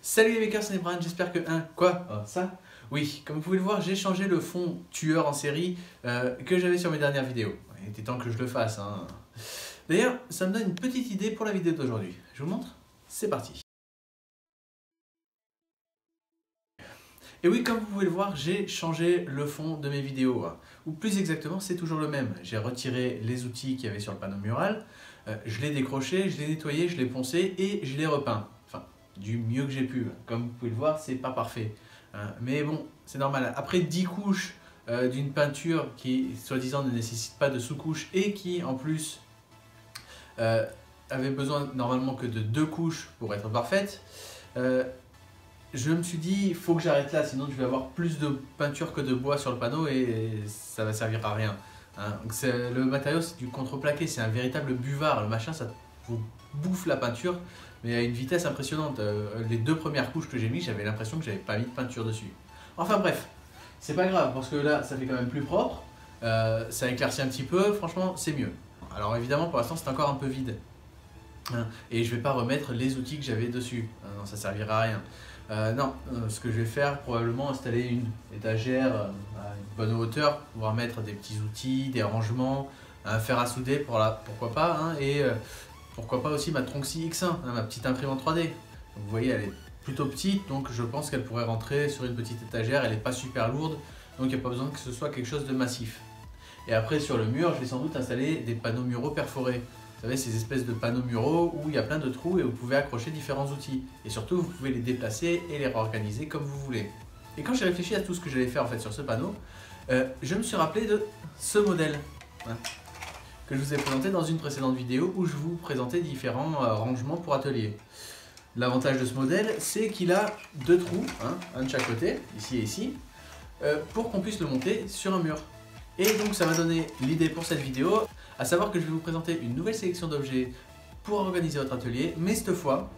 Salut les makers, c'est Brian, j'espère que... Quoi ça? Oui, comme vous pouvez le voir, j'ai changé le fond tueur en série que j'avais sur mes dernières vidéos. Il était temps que je le fasse. D'ailleurs, ça me donne une petite idée pour la vidéo d'aujourd'hui. Je vous montre? C'est parti. Et oui, comme vous pouvez le voir, j'ai changé le fond de mes vidéos. Ou plus exactement, c'est toujours le même. J'ai retiré les outils qu'il y avait sur le panneau mural, je l'ai décroché, je l'ai nettoyé, je l'ai poncé et je l'ai repeint. Enfin, du mieux que j'ai pu. Comme vous pouvez le voir, c'est pas parfait. Mais bon, c'est normal. Après 10 couches d'une peinture qui, soi-disant, ne nécessite pas de sous-couche et qui, en plus, avait besoin normalement que de 2 couches pour être parfaite, je me suis dit, il faut que j'arrête là, sinon je vais avoir plus de peinture que de bois sur le panneau et ça va servir à rien. Donc le matériau, c'est du contreplaqué, c'est un véritable buvard. Le machin, ça vous bouffe la peinture, mais à une vitesse impressionnante. Les 2 premières couches que j'ai mis, j'avais l'impression que j'avais pas mis de peinture dessus. Enfin bref, c'est pas grave, parce que là, ça fait quand même plus propre. Ça éclaircit un petit peu, franchement, c'est mieux. Alors évidemment, pour l'instant, c'est encore un peu vide. Et je vais pas remettre les outils que j'avais dessus. Non, ça servira à rien. Ce que je vais faire, probablement installer une étagère à une bonne hauteur pour pouvoir mettre des petits outils, des rangements, un fer à souder pourquoi pas, et pourquoi pas aussi ma Tronxy X1, ma petite imprimante 3D. Donc, vous voyez, elle est plutôt petite, donc je pense qu'elle pourrait rentrer sur une petite étagère, elle n'est pas super lourde, donc il n'y a pas besoin que ce soit quelque chose de massif. Et après sur le mur, je vais sans doute installer des panneaux muraux perforés. Vous savez, ces espèces de panneaux muraux où il y a plein de trous et vous pouvez accrocher différents outils. Et surtout, vous pouvez les déplacer et les réorganiser comme vous voulez. Et quand j'ai réfléchi à tout ce que j'allais faire en fait sur ce panneau, je me suis rappelé de ce modèle que je vous ai présenté dans une précédente vidéo où je vous présentais différents rangements pour atelier. L'avantage de ce modèle, c'est qu'il a 2 trous, un de chaque côté, ici et ici, pour qu'on puisse le monter sur un mur. Et donc ça m'a donné l'idée pour cette vidéo, à savoir que je vais vous présenter une nouvelle sélection d'objets pour organiser votre atelier, mais cette fois,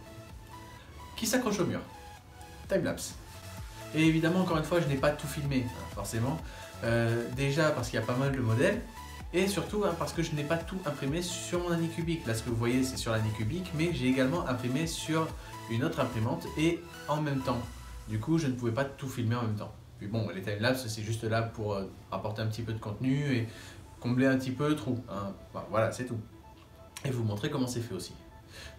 qui s'accroche au mur. Timelapse. Et évidemment, encore une fois, je n'ai pas tout filmé, forcément. Déjà parce qu'il y a pas mal de modèles, et surtout parce que je n'ai pas tout imprimé sur mon Anycubic. Là, ce que vous voyez, c'est sur l'Anycubic, mais j'ai également imprimé sur une autre imprimante et en même temps. Du coup, je ne pouvais pas tout filmer en même temps. Puis bon, les timelapses, c'est juste là pour apporter un petit peu de contenu et combler un petit peu le trou. Voilà, c'est tout. Et vous montrer comment c'est fait aussi.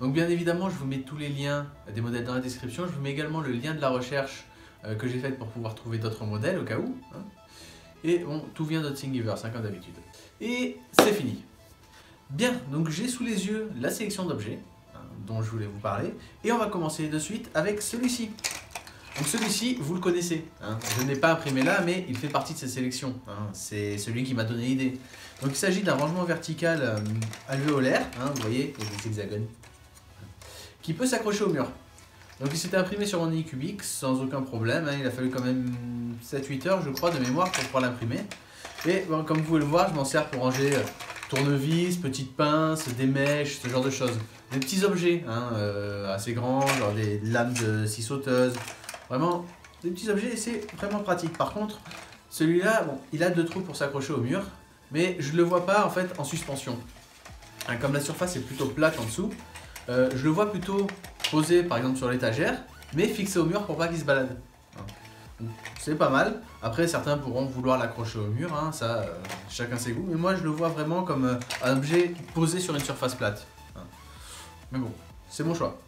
Donc bien évidemment, je vous mets tous les liens des modèles dans la description. Je vous mets également le lien de la recherche que j'ai faite pour pouvoir trouver d'autres modèles au cas où. Et bon, tout vient de Thingiverse, comme d'habitude. Et c'est fini. Bien, donc j'ai sous les yeux la sélection d'objets dont je voulais vous parler. Et on va commencer de suite avec celui-ci. Donc celui-ci, vous le connaissez. Je ne l'ai pas imprimé là, mais il fait partie de cette sélection. C'est celui qui m'a donné l'idée. Donc il s'agit d'un rangement vertical alvéolaire, vous voyez, il y a des hexagones, qui peut s'accrocher au mur. Donc il s'était imprimé sur mon Anycubic sans aucun problème. Il a fallu quand même 7-8 heures, je crois, de mémoire pour pouvoir l'imprimer. Et bon, comme vous pouvez le voir, je m'en sers pour ranger tournevis, petites pinces, des mèches, ce genre de choses. Des petits objets assez grands, genre des lames de scie sauteuse. Vraiment, des petits objets, c'est vraiment pratique. Par contre, celui-là, bon, il a 2 trous pour s'accrocher au mur, mais je ne le vois pas en fait en suspension. Comme la surface est plutôt plate en dessous, je le vois plutôt posé par exemple sur l'étagère, mais fixé au mur pour pas qu'il se balade. C'est pas mal. Après, certains pourront vouloir l'accrocher au mur, ça, chacun ses goûts, mais moi je le vois vraiment comme un objet posé sur une surface plate. Mais bon, c'est mon choix.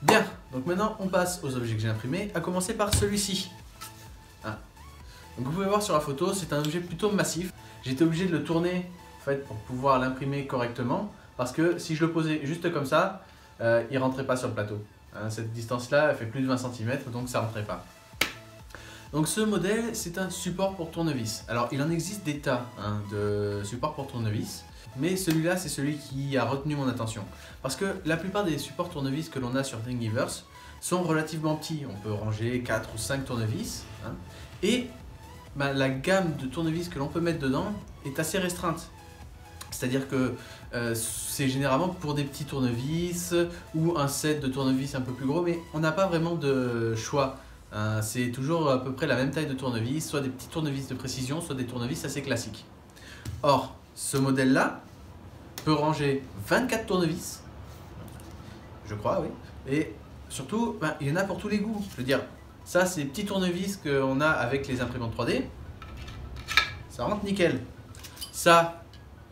Bien, donc maintenant on passe aux objets que j'ai imprimés, à commencer par celui-ci. Donc vous pouvez voir sur la photo, c'est un objet plutôt massif. J'étais obligé de le tourner en fait, pour pouvoir l'imprimer correctement, parce que si je le posais juste comme ça, il ne rentrait pas sur le plateau. Cette distance-là, elle fait plus de 20 cm, donc ça ne rentrait pas. Donc ce modèle, c'est un support pour tournevis. Alors il en existe des tas de supports pour tournevis. Mais celui-là, c'est celui qui a retenu mon attention. Parce que la plupart des supports tournevis que l'on a sur Thingiverse sont relativement petits. On peut ranger 4 ou 5 tournevis. Et la gamme de tournevis que l'on peut mettre dedans est assez restreinte. C'est-à-dire que c'est généralement pour des petits tournevis ou un set de tournevis un peu plus gros. Mais on n'a pas vraiment de choix. C'est toujours à peu près la même taille de tournevis. Soit des petits tournevis de précision, soit des tournevis assez classiques. Or, ce modèle-là peut ranger 24 tournevis, je crois, oui, et surtout, ben, il y en a pour tous les goûts. Je veux dire, ça c'est les petits tournevis qu'on a avec les imprimantes 3D. Ça rentre nickel. Ça,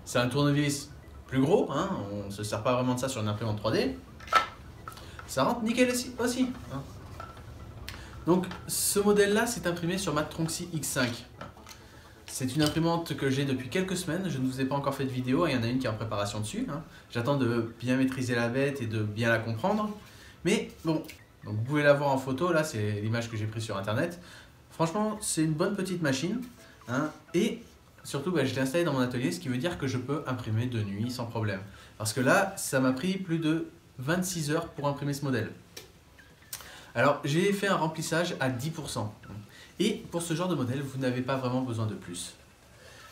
c'est un tournevis plus gros, hein, on ne se sert pas vraiment de ça sur une imprimante 3D. Ça rentre nickel aussi. Hein. Donc ce modèle-là, c'est imprimé sur ma Tronxy X5. C'est une imprimante que j'ai depuis quelques semaines, je ne vous ai pas encore fait de vidéo, il y en a une qui est en préparation dessus. Hein. J'attends de bien maîtriser la bête et de bien la comprendre. Mais bon, donc vous pouvez la voir en photo, là c'est l'image que j'ai prise sur internet. Franchement, c'est une bonne petite machine. Hein, et surtout, bah, je l'ai installée dans mon atelier, ce qui veut dire que je peux imprimer de nuit sans problème. Parce que là, ça m'a pris plus de 26 heures pour imprimer ce modèle. Alors, j'ai fait un remplissage à 10%. Et pour ce genre de modèle, vous n'avez pas vraiment besoin de plus.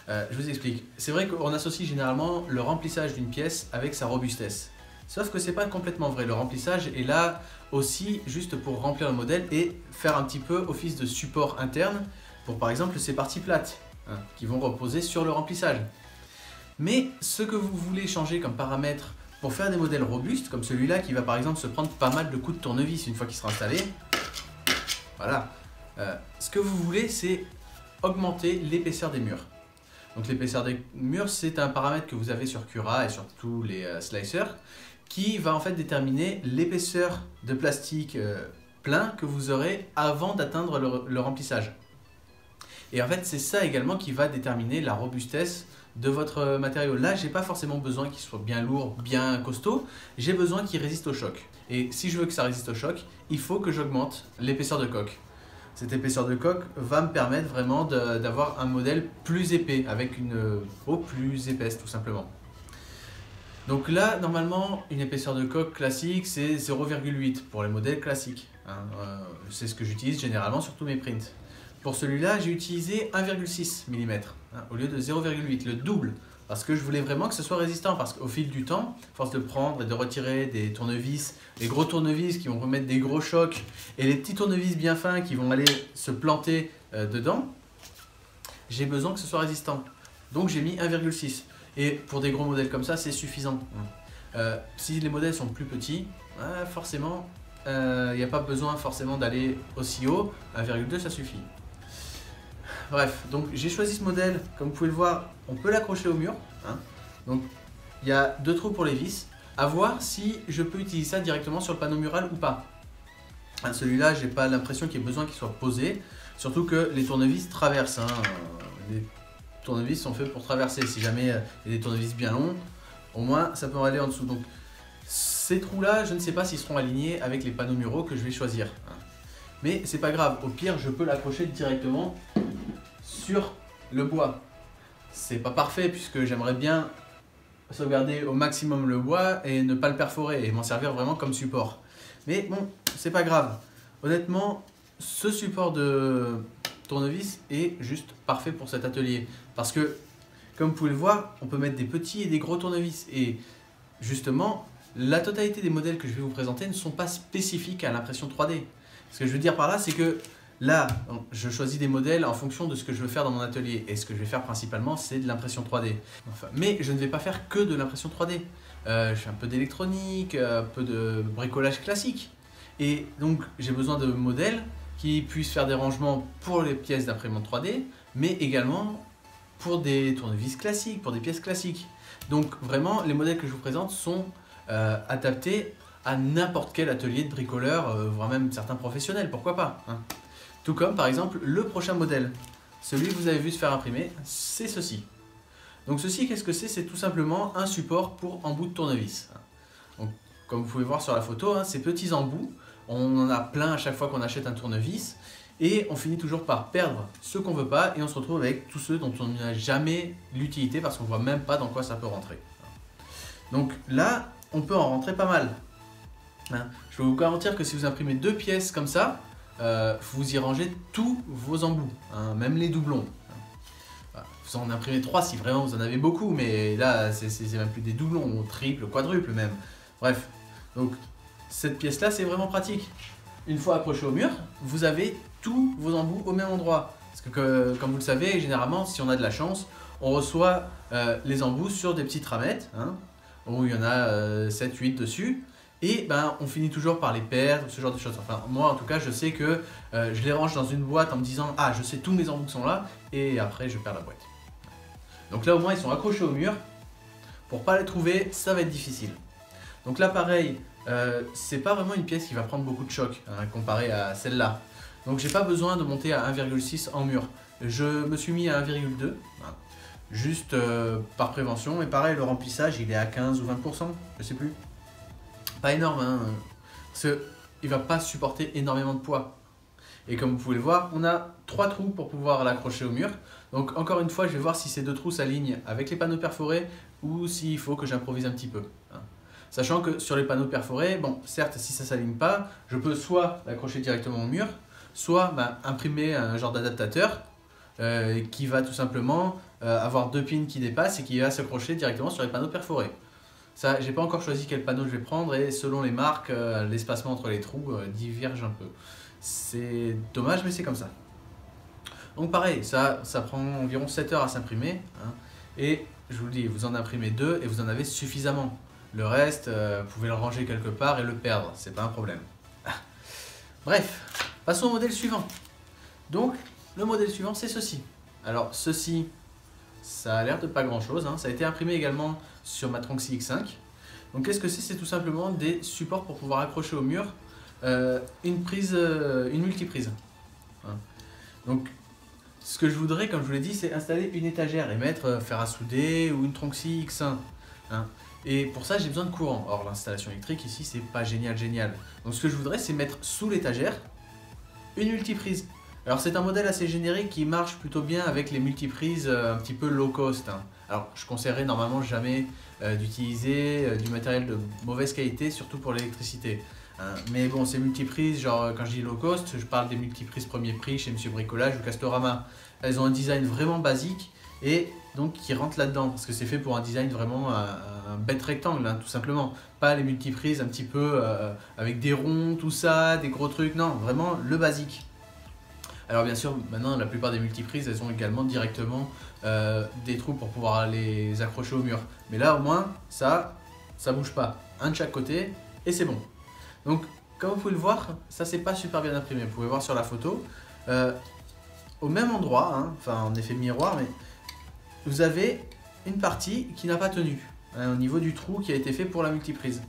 Je vous explique. C'est vrai qu'on associe généralement le remplissage d'une pièce avec sa robustesse. Sauf que ce n'est pas complètement vrai. Le remplissage est là aussi juste pour remplir le modèle et faire un petit peu office de support interne pour par exemple ces parties plates hein, qui vont reposer sur le remplissage. Mais ce que vous voulez changer comme paramètre pour faire des modèles robustes, comme celui-là qui va par exemple se prendre pas mal de coups de tournevis une fois qu'il sera installé, voilà. Ce que vous voulez, c'est augmenter l'épaisseur des murs. Donc l'épaisseur des murs, c'est un paramètre que vous avez sur Cura et sur tous les slicers qui va en fait déterminer l'épaisseur de plastique plein que vous aurez avant d'atteindre le remplissage. Et en fait, c'est ça également qui va déterminer la robustesse de votre matériau. Là, j'ai pas forcément besoin qu'il soit bien lourd, bien costaud, j'ai besoin qu'il résiste au choc. Et si je veux que ça résiste au choc, il faut que j'augmente l'épaisseur de coque. Cette épaisseur de coque va me permettre vraiment d'avoir un modèle plus épais, avec une peau plus épaisse tout simplement. Donc là, normalement, une épaisseur de coque classique, c'est 0,8 pour les modèles classiques. Hein. C'est ce que j'utilise généralement sur tous mes prints. Pour celui-là, j'ai utilisé 1,6 mm hein, au lieu de 0,8, le double. Parce que je voulais vraiment que ce soit résistant, parce qu'au fil du temps, à force de prendre et de retirer des tournevis, les gros tournevis qui vont remettre des gros chocs, et les petits tournevis bien fins qui vont aller se planter dedans, j'ai besoin que ce soit résistant. Donc j'ai mis 1,6. Et pour des gros modèles comme ça, c'est suffisant. Si les modèles sont plus petits, forcément, il n'y a pas besoin forcément d'aller aussi haut, 1,2 ça suffit. Bref, donc j'ai choisi ce modèle, comme vous pouvez le voir, on peut l'accrocher au mur. Hein. Donc il y a 2 trous pour les vis, à voir si je peux utiliser ça directement sur le panneau mural ou pas. Hein, celui-là, j'ai pas l'impression qu'il y ait besoin qu'il soit posé, surtout que les tournevis traversent. Hein. Les tournevis sont faits pour traverser, si jamais il y a des tournevis bien longs, au moins ça peut aller en dessous. Donc ces trous-là, je ne sais pas s'ils seront alignés avec les panneaux muraux que je vais choisir. Hein. Mais c'est pas grave, au pire je peux l'accrocher directement sur le bois. C'est pas parfait puisque j'aimerais bien sauvegarder au maximum le bois et ne pas le perforer et m'en servir vraiment comme support. Mais bon, c'est pas grave. Honnêtement, ce support de tournevis est juste parfait pour cet atelier. Parce que, comme vous pouvez le voir, on peut mettre des petits et des gros tournevis. Et justement, la totalité des modèles que je vais vous présenter ne sont pas spécifiques à l'impression 3D. Ce que je veux dire par là, c'est que là, je choisis des modèles en fonction de ce que je veux faire dans mon atelier. Et ce que je vais faire principalement, c'est de l'impression 3D. Enfin, mais je ne vais pas faire que de l'impression 3D. Je fais un peu d'électronique, un peu de bricolage classique. Et donc, j'ai besoin de modèles qui puissent faire des rangements pour les pièces d'imprimante 3D, mais également pour des tournevis classiques, pour des pièces classiques. Donc, vraiment, les modèles que je vous présente sont adaptés à n'importe quel atelier de bricoleur, voire même certains professionnels, pourquoi pas hein. Tout comme par exemple le prochain modèle, celui que vous avez vu se faire imprimer, c'est ceci. Donc ceci, qu'est-ce que c'est? C'est tout simplement un support pour embouts de tournevis. Donc, comme vous pouvez voir sur la photo, hein, ces petits embouts, on en a plein à chaque fois qu'on achète un tournevis et on finit toujours par perdre ceux qu'on ne veut pas et on se retrouve avec tous ceux dont on n'a jamais l'utilité parce qu'on ne voit même pas dans quoi ça peut rentrer. Donc là, on peut en rentrer pas mal. Hein. Je peux vous garantir que si vous imprimez 2 pièces comme ça, vous y rangez tous vos embouts, hein, même les doublons. Vous en imprimez 3 si vraiment vous en avez beaucoup, mais là c'est même plus des doublons, triple, quadruple même. Bref, donc cette pièce là c'est vraiment pratique. Une fois accroché au mur, vous avez tous vos embouts au même endroit. Parce que comme vous le savez, généralement si on a de la chance, on reçoit les embouts sur des petites ramettes, hein, où il y en a 7-8 dessus. Et ben, on finit toujours par les perdre, ce genre de choses. Enfin, moi en tout cas, je sais que je les range dans une boîte en me disant ah, je sais tous mes embouts sont là, et après je perds la boîte. Donc là au moins ils sont accrochés au mur. Pour pas les trouver, ça va être difficile. Donc là pareil, c'est pas vraiment une pièce qui va prendre beaucoup de choc hein, comparé à celle-là. Donc j'ai pas besoin de monter à 1,6 en mur. Je me suis mis à 1,2, hein, juste par prévention. Et pareil, le remplissage il est à 15 ou 20%, je sais plus. Pas énorme, hein, parce qu'il va pas supporter énormément de poids. Et comme vous pouvez le voir, on a 3 trous pour pouvoir l'accrocher au mur. Donc encore une fois, je vais voir si ces 2 trous s'alignent avec les panneaux perforés ou s'il faut que j'improvise un petit peu. Hein. Sachant que sur les panneaux perforés, bon, certes, si ça ne s'aligne pas, je peux soit l'accrocher directement au mur, soit imprimer un genre d'adaptateur qui va tout simplement avoir 2 pins qui dépassent et qui va s'accrocher directement sur les panneaux perforés. Ça, j'ai pas encore choisi quel panneau je vais prendre et selon les marques, l'espacement entre les trous diverge un peu. C'est dommage, mais c'est comme ça. Donc pareil, ça prend environ 7 heures à s'imprimer. Hein, et je vous le dis, vous en imprimez 2 et vous en avez suffisamment. Le reste, vous pouvez le ranger quelque part et le perdre, c'est pas un problème. Bref, passons au modèle suivant. Donc, le modèle suivant, c'est ceci. Alors, ceci, ça a l'air de pas grand chose. Hein. Ça a été imprimé également sur ma Tronxy X5. Donc, qu'est-ce que c'est? C'est tout simplement des supports pour pouvoir accrocher au mur une multiprise. Hein. Donc, ce que je voudrais, comme je vous l'ai dit, c'est installer une étagère et mettre fer à souder ou une Tronxy X1. Hein. Et pour ça, j'ai besoin de courant. Or, l'installation électrique ici, c'est pas génial. Donc, ce que je voudrais, c'est mettre sous l'étagère une multiprise. Alors, c'est un modèle assez générique qui marche plutôt bien avec les multiprises un petit peu low cost. Hein. Alors, je conseillerais normalement jamais d'utiliser du matériel de mauvaise qualité, surtout pour l'électricité. Hein. Mais bon, ces multiprises, genre quand je dis low cost, je parle des multiprises premier prix chez Monsieur Bricolage ou Castorama. Elles ont un design vraiment basique et donc qui rentre là-dedans parce que c'est fait pour un design vraiment un bête rectangle, hein, tout simplement. Pas les multiprises un petit peu avec des ronds, tout ça, des gros trucs, non, vraiment le basique. Alors bien sûr, maintenant la plupart des multiprises, elles ont également directement des trous pour pouvoir les accrocher au mur. Mais là au moins, ça bouge pas. Un de chaque côté et c'est bon. Donc comme vous pouvez le voir, ça c'est pas super bien imprimé. Vous pouvez voir sur la photo. Au même endroit, hein, enfin en effet miroir, mais vous avez une partie qui n'a pas tenu. Hein, au niveau du trou qui a été fait pour la multiprise.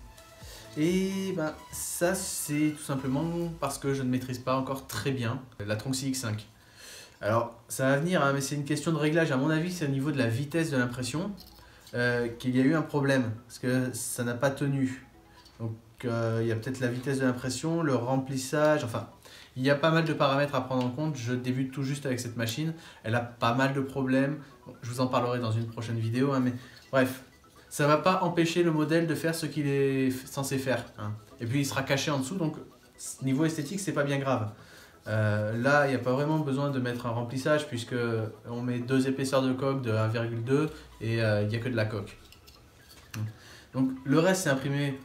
Et ben, ça c'est tout simplement parce que je ne maîtrise pas encore très bien la Tronxy X5. Alors ça va venir, hein, mais c'est une question de réglage. À mon avis, c'est au niveau de la vitesse de l'impression qu'il y a eu un problème. Parce que ça n'a pas tenu. Donc il y a peut-être la vitesse de l'impression, le remplissage, enfin... Il y a pas mal de paramètres à prendre en compte. Je débute tout juste avec cette machine. Elle a pas mal de problèmes. Je vous en parlerai dans une prochaine vidéo. Hein, mais bref, ça ne va pas empêcher le modèle de faire ce qu'il est censé faire. Hein. Et puis il sera caché en dessous. Donc niveau esthétique, c'est pas bien grave. Là, il n'y a pas vraiment besoin de mettre un remplissage puisque on met 2 épaisseurs de coque de 1,2 et il n'y a que de la coque. Donc le reste c'est imprimé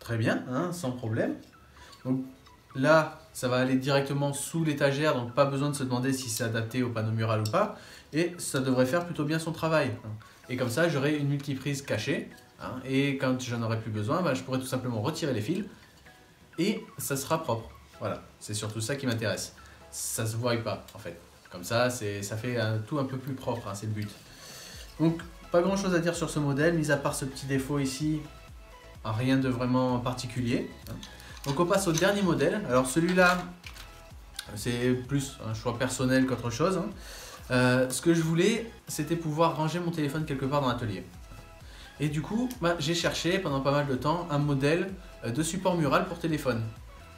très bien, hein, sans problème. Donc là, ça va aller directement sous l'étagère, donc pas besoin de se demander si c'est adapté au panneau mural ou pas. Et ça devrait faire plutôt bien son travail. Et comme ça, j'aurai une multiprise cachée. Hein, et quand j'en aurai plus besoin, je pourrai tout simplement retirer les fils. Et ça sera propre. Voilà, c'est surtout ça qui m'intéresse. Ça se voit pas, en fait. Comme ça, ça fait tout un peu plus propre, hein, c'est le but. Donc, pas grand chose à dire sur ce modèle, mis à part ce petit défaut ici. Rien de vraiment particulier. Hein. Donc on passe au dernier modèle. Alors celui-là, c'est plus un choix personnel qu'autre chose. Hein. Ce que je voulais, c'était pouvoir ranger mon téléphone quelque part dans l'atelier. Et du coup, j'ai cherché pendant pas mal de temps un modèle de support mural pour téléphone.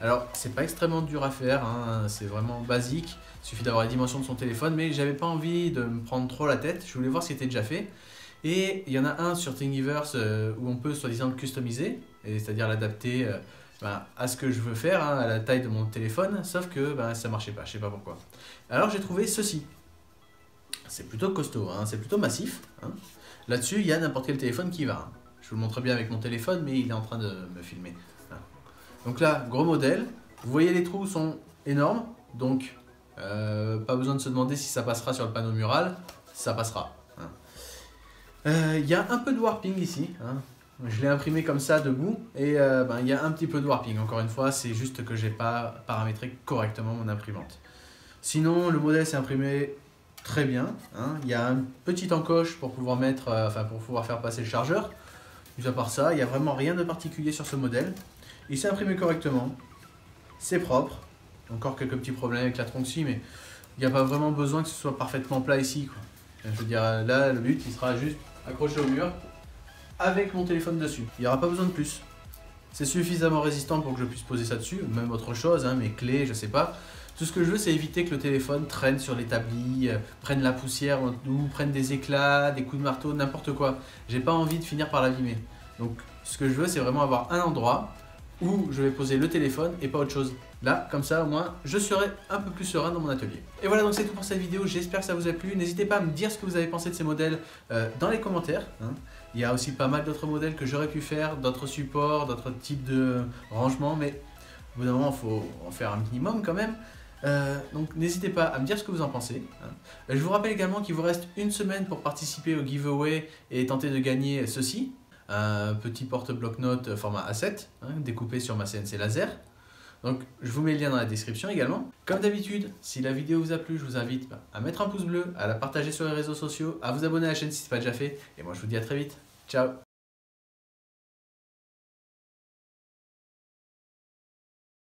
Alors, c'est pas extrêmement dur à faire, hein, c'est vraiment basique. Il suffit d'avoir les dimensions de son téléphone, mais j'avais pas envie de me prendre trop la tête. Je voulais voir ce qui était déjà fait. Et il y en a un sur Thingiverse où on peut soi-disant le customiser, c'est-à-dire l'adapter à ce que je veux faire, hein, à la taille de mon téléphone, sauf que ça marchait pas, je sais pas pourquoi. Alors j'ai trouvé ceci. C'est plutôt costaud, hein, c'est plutôt massif. Hein. Là-dessus, il y a n'importe quel téléphone qui va. Hein. Je vous le montre bien avec mon téléphone, mais il est en train de me filmer. Hein. Donc là, gros modèle. Vous voyez, les trous sont énormes, donc pas besoin de se demander si ça passera sur le panneau mural, ça passera. Hein. Y a un peu de warping ici, hein. Je l'ai imprimé comme ça debout et il y a un petit peu de warping. Encore une fois, c'est juste que j'ai pas paramétré correctement mon imprimante. Sinon, le modèle s'est imprimé très bien. Il y a une petite encoche pour pouvoir mettre, pour pouvoir faire passer le chargeur. Mis à part ça, il n'y a vraiment rien de particulier sur ce modèle. Il s'est imprimé correctement. C'est propre. Encore quelques petits problèmes avec la tronc-ci, mais il n'y a pas vraiment besoin que ce soit parfaitement plat ici, quoi. Je veux dire, là, le but, il sera juste accroché au mur avec mon téléphone dessus. Il n'y aura pas besoin de plus. C'est suffisamment résistant pour que je puisse poser ça dessus, même autre chose, mes clés, je sais pas. Tout ce que je veux, c'est éviter que le téléphone traîne sur l'établi, prenne la poussière ou prenne des éclats, des coups de marteau, n'importe quoi. J'ai pas envie de finir par l'abîmer. Donc, ce que je veux, c'est vraiment avoir un endroit où je vais poser le téléphone et pas autre chose. Là, comme ça, au moins, je serai un peu plus serein dans mon atelier. Et voilà, donc c'est tout pour cette vidéo. J'espère que ça vous a plu. N'hésitez pas à me dire ce que vous avez pensé de ces modèles dans les commentaires. Il y a aussi pas mal d'autres modèles que j'aurais pu faire, d'autres supports, d'autres types de rangements, mais au bout d'un moment, il faut en faire un minimum quand même. Donc n'hésitez pas à me dire ce que vous en pensez. Je vous rappelle également qu'il vous reste une semaine pour participer au giveaway et tenter de gagner ceci. Un petit porte-bloc-notes format A7, découpé sur ma CNC laser. Donc je vous mets le lien dans la description également. Comme d'habitude, si la vidéo vous a plu, je vous invite à mettre un pouce bleu, à la partager sur les réseaux sociaux, à vous abonner à la chaîne si ce n'est pas déjà fait. Et moi je vous dis à très vite. Ciao!